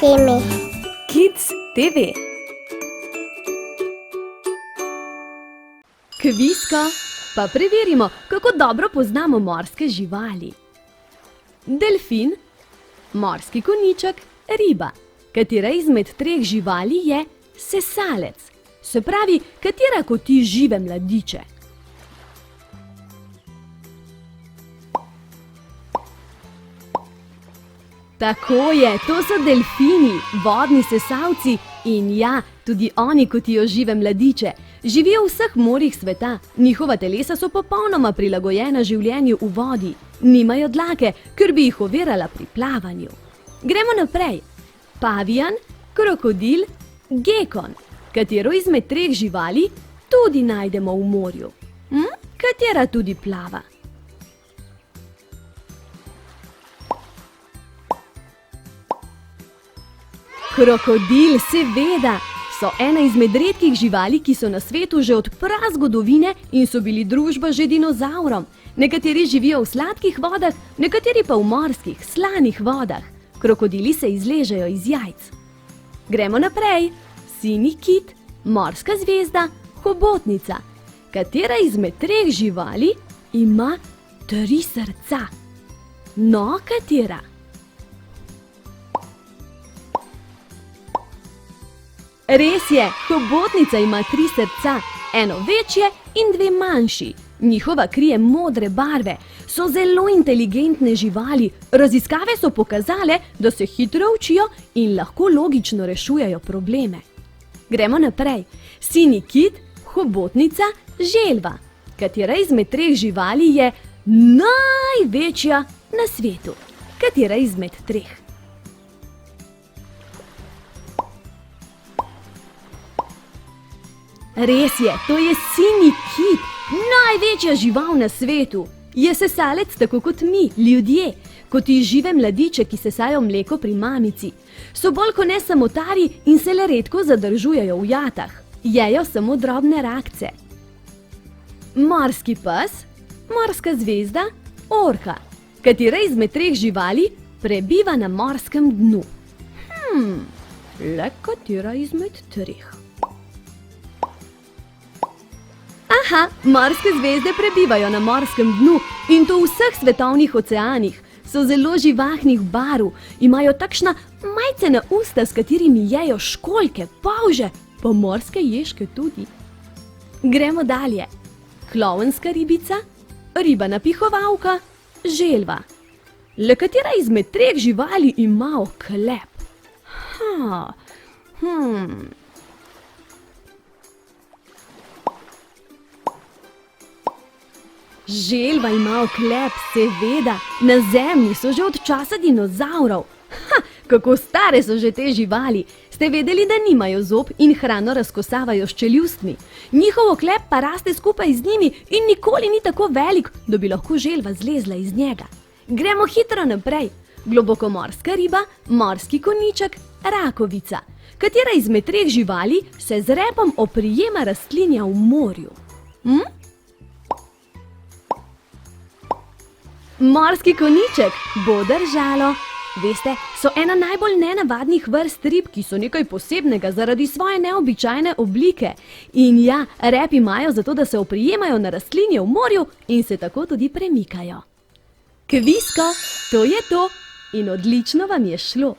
teme. Kids TV. Kvisko, pa preverimo, kako dobro poznamo morske živali. Delfin, morski konjiček, riba. Katera izmed treh živali je sesalec? Se pravi, katera koti žive mladiče? Tako je, to so delfini, vodni sesalci in ja, tudi oni kotijo žive mladiče. Živijo v vseh morjih sveta, njihova telesa so popolnoma prilagojena življenju v vodi. Nimajo dlake, ker bi jih ovirala pri plavanju. Gremo naprej. Pavijan, krokodil, gekon. Katero izmed treh živali tudi najdemo v morju? Katera tudi plava? Krokodil, seveda, so ena izmed redkih živali, ki so na svetu že od prazgodovine in so bili družba že dinozavrom. Nekateri živijo v sladkih vodah, nekateri pa v morskih, slanih vodah. Krokodili se izležejo iz jajc. Gremo naprej. Sinji kit, morska zvezda, hobotnica. Katera izmed treh živali ima 3 srca? No, katera? Res je, hobotnica ima 3 srca, eno večje in 2 manjši. Njihova kri je modre barve, so zelo inteligentne živali, raziskave so pokazale, da se hitro učijo in lahko logično rešujejo probleme. Gremo naprej. Sinji kit, hobotnica, želva. Katera izmed treh živali je največja na svetu? Katera izmed treh? Res je, to je sinji kit, največja žival na svetu. Je sesalec tako kot mi, ljudje, koti žive mladiče, ki sesajo mleko pri mamici. So bolj kot ne samotari in se le redko zadržujejo v jatah. Jejo samo drobne rakce. Morski pes, morska zvezda, orka. Katera izmed treh živali prebiva na morskem dnu? Le katera izmed treh? Aha, morske zvezde prebivajo na morskem dnu in to v vseh svetovnih oceanih. So zelo živahnih barv, imajo takšna majcena usta, s katerimi jejo školjke, polže, pa morske ježke tudi. Gremo dalje. Klovnska ribica, riba napihovalka, želva. Le katera izmed treh živali ima oklep? Želva ima oklep, seveda, na zemlji so že od časa dinozavrov. Kako stare so že te živali. Ste vedeli, da nimajo zob in hrano razkosavajo s čeljustmi? Njihov oklep pa raste skupaj z njimi in nikoli ni tako velik, da bi lahko želva zlezla iz njega. Gremo hitro naprej. Globokomorska riba, morski konjiček, rakovica. Katera izmed treh živali se z repom oprijema rastlinja v morju? Morski konjiček, bo držalo. Veste, so ena najbolj nenavadnih vrst rib, ki so nekaj posebnega zaradi svoje neobičajne oblike. In ja, rep imajo zato, da se oprijemajo na rastlinje v morju in se tako tudi premikajo. Kvisko, to je to in odlično vam je šlo.